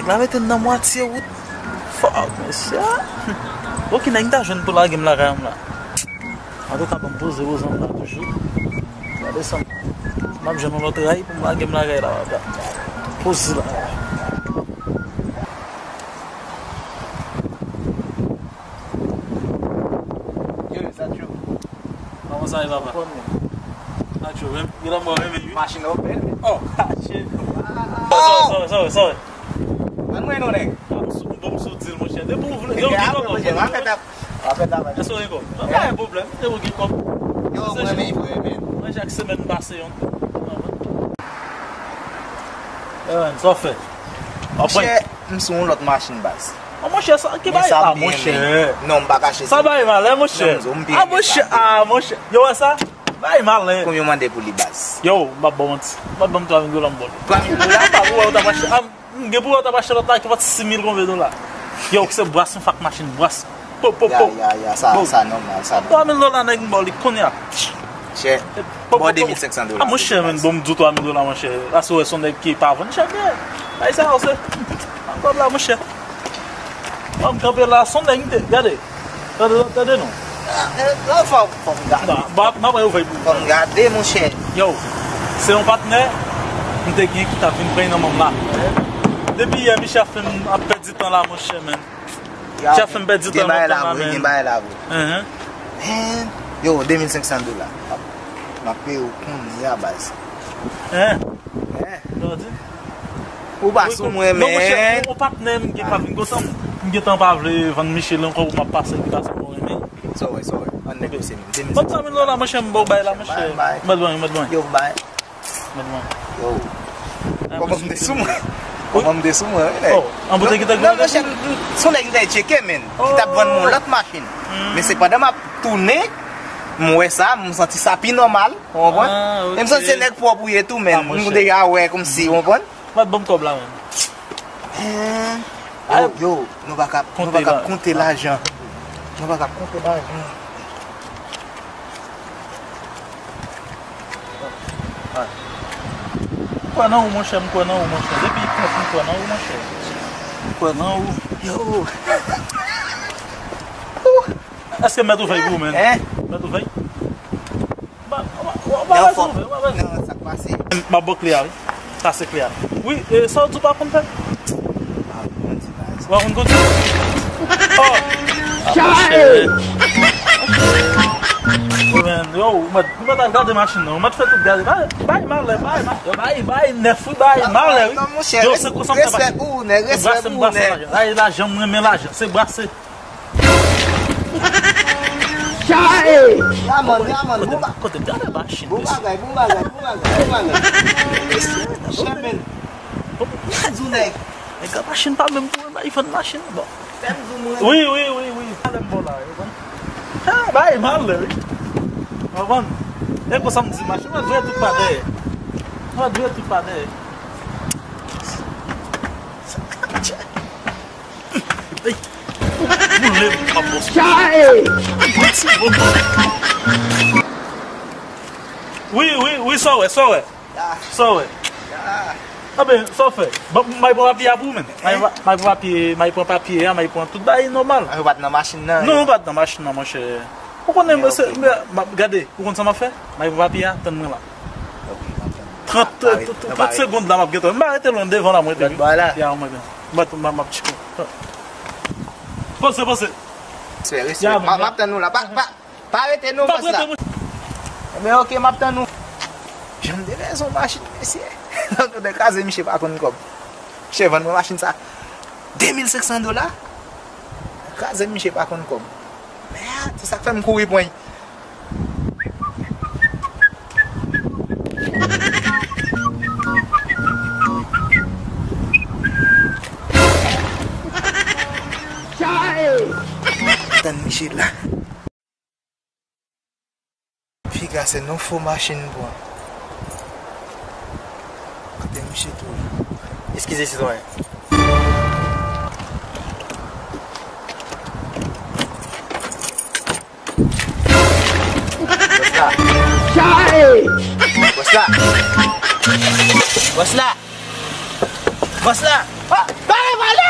La meten nan moitié route. Fuck, monsieur. Ok, n'a pas jeune pour la game la ram là. En tout cas, on pose 0 ans là toujours. Ça descend. M'a jeune l'autre rail pour la game la rail là. Pose là. Yo, ça tu. Comment ça va pas? Ah, tu veux il a mort même. Machine open. Oh, sorry. Anu eno nek. Bom sutil mon cher. Depois vous Eu é só igual. Não é problema. Eu vou como. Eu vou bem, foi bem. Mas já que semana passei ontem. É, só fé. Monsieur, msou un lot machine base. Ah, mon cher, ça qui va ah, mon cher. Non, bagache. Ça va mal, hein, mon cher. Ah, mon cher. Yo, ça vai mal, hein. Combien mandé pour les bases? Yo, ma bom tu amigo lá embora. Pra rua eu tava achando. Ngebu eu tava achando que vai 6.000 com vedo lá. Yo, que você braço um fac machine, braço. Pô. Ça normal, ça. $3.000 na emboli, konya. Cher. Bon $2.500. Ah, mon cher, men, bom $2.000, mon cher. A sua son daqui para vendre, cher. Aí ça você. Encore lá, mon cher. Vamos camper lá, son daqui, regardez. Tá não? Não, faut regarder. Mas eu vou. Faut regarder, mon cher. Yo, c'est un partenaire. Não tem quem que tá vindo bem na mão lá. Depuis hier, Michel fait un peu de temps là, mon cher, man. Já fait un peu de temps là, man. Yo, $2.500. Ma paye au compte à base. Ou pas sous moi, non, mon cher, mon partenaire qui va venir comme ça. Je ne pas vendre Michel encore pour ma passe qui passe pour moi. Ça ouais. On négocie. Pas $3.000, mon cher, bon bail là, mon cher. Madouin. Yo, bye. Yo. Comment me dessus moi? Comment me dessus moi? Oh, en bouteille qui t'a non, mon cher, son nèg t'a checké men. Qui t'a vendre mon l'autre machine. Mais c'est pendant ma tournée, moi ça, me senti ça pi normal, tu comprends? Même si c'est nèg propre et tout men, nous déjà ouais comme si, tu comprends? Pas de bon comme là, man. Yo, nous va compter l'argent. Nous va compter l'argent. Quoi non, mon cher, quoi non, mon cher. Depuis quoi non, mon cher. Quoi non, yo. Est-ce que mettre veille vous, man? Mettre veille? Non, ça passe. Ma boîte claire, ça c'est clair. Oui, ça tu pas compter? On continue. Oh! Yo, mas não vai dar de machine não, mas feito dele, vai mal, neuf, vai mal, eu sei que você respect ou né, respect ou né. Aí lá já me mélange, c'est brassé. Chai! Ya man, côté de la machine. Bum bagay. Chamen. Zunek. Et la machine pas même pour il faut une machine bon. Oui. Allez bon là. Ah, vai mal là. Avant, é que você me diz, mas não é tudo para daí. Não é tudo para daí. Não lembro a bolsa. Oui, só é. Ah bem, só foi. Mas vou apiar por mim. Mas vou apiar, mas põe papier, mas põe tudo aí normal. Eu bato na máquina. Não bato na máquina, mas pourquoi on est regardez, pourquoi ça m'a fait? Mais va bien, attends-moi là. 30 secondes là, je vais m'arrêter loin devant la moitié. Voilà. Ma petite coup. Pensez. C'est m'attends nous là. Pas arrêter nous là. Mais ok, m'attends nous. J'aime dit, son machine, monsieur. Donc, de casé, monsieur, pas qu'on comme. Monsieur, vend ma machine ça. $2,500. Casé, monsieur, pas qu'on comme. Merde, c'est ça que fait me courir point. Dan Michel là. Figa, c'est non faux machine bon. Dan Michel tout. Excusez, citoyen. Bos là. Ah, balai.